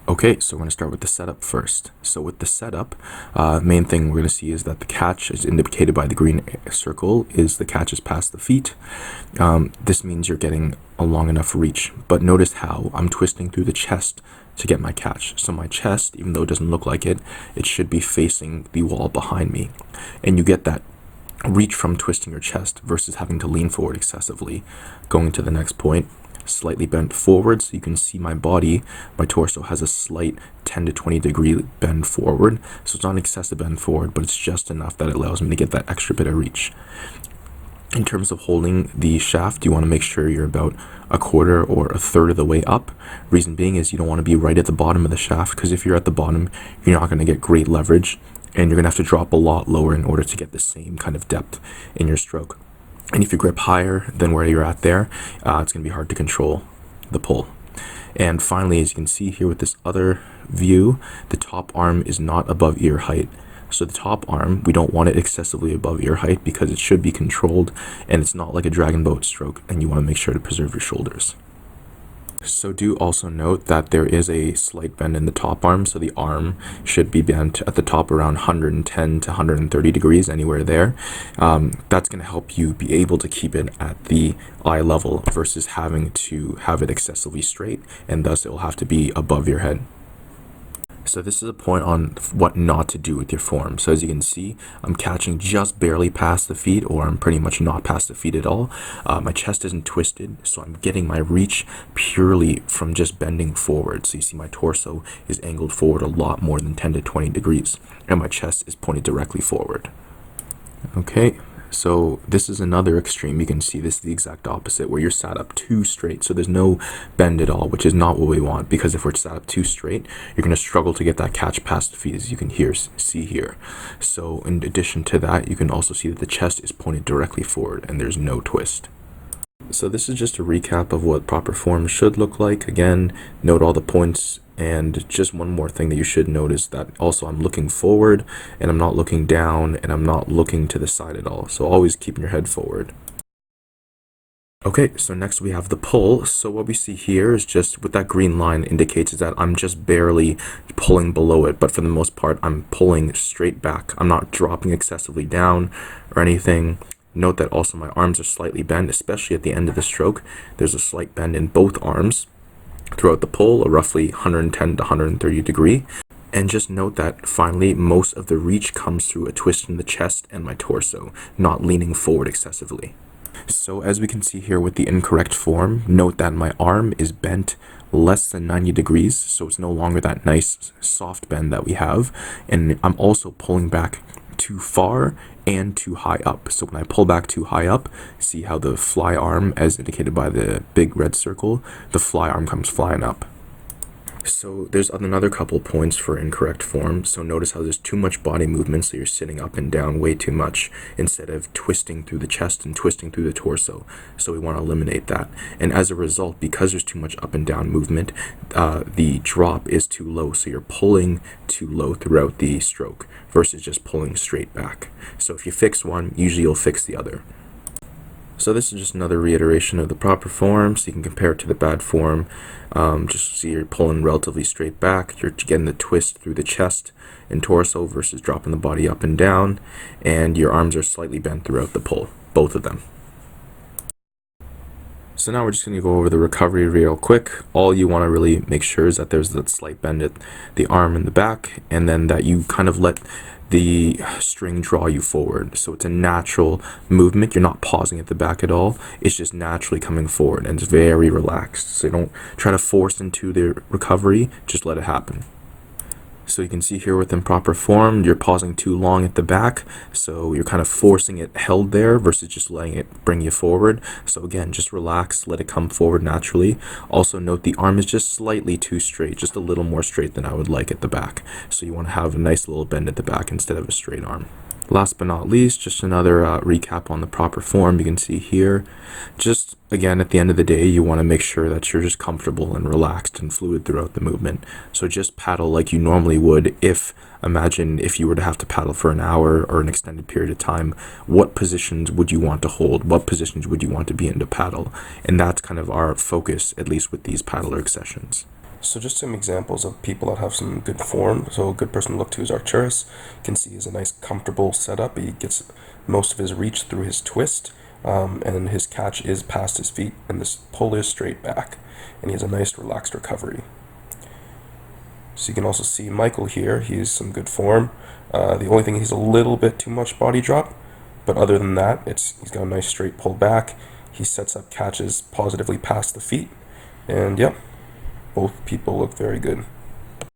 Okay, so we're going to start with the setup first. So with the setup, main thing we're going to see is that the catch, is indicated by the green circle, is the catch is past the feet. This means you're getting a long enough reach, but notice how I'm twisting through the chest to get my catch. So my chest, even though it doesn't look like it, it should be facing the wall behind me. And you get that reach from twisting your chest versus having to lean forward excessively. Going to the next point, slightly bent forward, so you can see my body, my torso has a slight 10 to 20 degree bend forward. So it's not an excessive bend forward, but it's just enough that it allows me to get that extra bit of reach. In terms of holding the shaft, you want to make sure you're about a quarter or a third of the way up. Reason being is you don't want to be right at the bottom of the shaft, because if you're at the bottom, you're not going to get great leverage, and you're going to have to drop a lot lower in order to get the same kind of depth in your stroke. And if you grip higher than where you're at there, it's going to be hard to control the pull. And finally, as you can see here with this other view, the top arm is not above ear height. So the top arm, we don't want it excessively above ear height because it should be controlled, and it's not like a dragon boat stroke, and you want to make sure to preserve your shoulders. So do also note that there is a slight bend in the top arm, so the arm should be bent at the top around 110 to 130 degrees, anywhere there. That's going to help you be able to keep it at the eye level versus having to have it excessively straight, and thus it will have to be above your head. So this is a point on what not to do with your form. So as you can see, I'm catching just barely past the feet, or I'm pretty much not past the feet at all. My chest isn't twisted, so I'm getting my reach purely from just bending forward. So you see my torso is angled forward a lot more than 10 to 20 degrees, and my chest is pointed directly forward. Okay. So this is another extreme. You can see this is the exact opposite, where you're sat up too straight. So there's no bend at all, which is not what we want, because if we're sat up too straight, you're going to struggle to get that catch past the feet, as you can see here. So in addition to that, you can also see that the chest is pointed directly forward and there's no twist. So this is just a recap of what proper form should look like. Again, note all the points. And just one more thing that you should notice, that also I'm looking forward and I'm not looking down and I'm not looking to the side at all. So always keeping your head forward. Okay, so next we have the pull. So what we see here is just with that green line indicates that I'm just barely pulling below it, but for the most part I'm pulling straight back. I'm not dropping excessively down or anything. Note that also my arms are slightly bent, especially at the end of the stroke. There's a slight bend in both arms throughout the pull, a roughly 110 to 130 degree. And just note that finally most of the reach comes through a twist in the chest and my torso, not leaning forward excessively. So as we can see here with the incorrect form, note that my arm is bent less than 90 degrees, so it's no longer that nice soft bend that we have, and I'm also pulling back too far and too high up. So when I pull back too high up, see how the fly arm, as indicated by the big red circle, the fly arm comes flying up. So there's another couple points for incorrect form. So notice how there's too much body movement, so you're sitting up and down way too much instead of twisting through the chest and twisting through the torso. So we want to eliminate that. And as a result, because there's too much up and down movement, the drop is too low. So you're pulling too low throughout the stroke versus just pulling straight back. So if you fix one, usually you'll fix the other. So this is just another reiteration of the proper form, so you can compare it to the bad form. Just see you're pulling relatively straight back, you're getting the twist through the chest and torso versus dropping the body up and down, and your arms are slightly bent throughout the pull, both of them. So now we're just going to go over the recovery real quick. All you want to really make sure is that there's that slight bend at the arm and the back, and then that you kind of let the string draw you forward. So it's a natural movement. You're not pausing at the back at all. It's just naturally coming forward, and it's very relaxed. So you don't try to force into the recovery, just let it happen. So you can see here with improper form, you're pausing too long at the back, so you're kind of forcing it held there versus just letting it bring you forward. So again, just relax, let it come forward naturally. Also note the arm is just slightly too straight, just a little more straight than I would like at the back. So you want to have a nice little bend at the back instead of a straight arm. Last but not least, just another recap on the proper form. You can see here, just again at the end of the day, you want to make sure that you're just comfortable and relaxed and fluid throughout the movement. So just paddle like you normally would. Imagine if you were to have to paddle for an hour or an extended period of time, what positions would you want to hold? What positions would you want to be in to paddle? And that's kind of our focus, at least with these paddle erg sessions. So just some examples of people that have some good form. So a good person to look to is Arcturus. You can see he's a nice comfortable setup. He gets most of his reach through his twist, and his catch is past his feet, and this pull is straight back, and he has a nice relaxed recovery. So you can also see Michael here. He's some good form. The only thing, he's a little bit too much body drop, but other than that, he's got a nice straight pull back. He sets up catches positively past the feet, and yeah, both people look very good.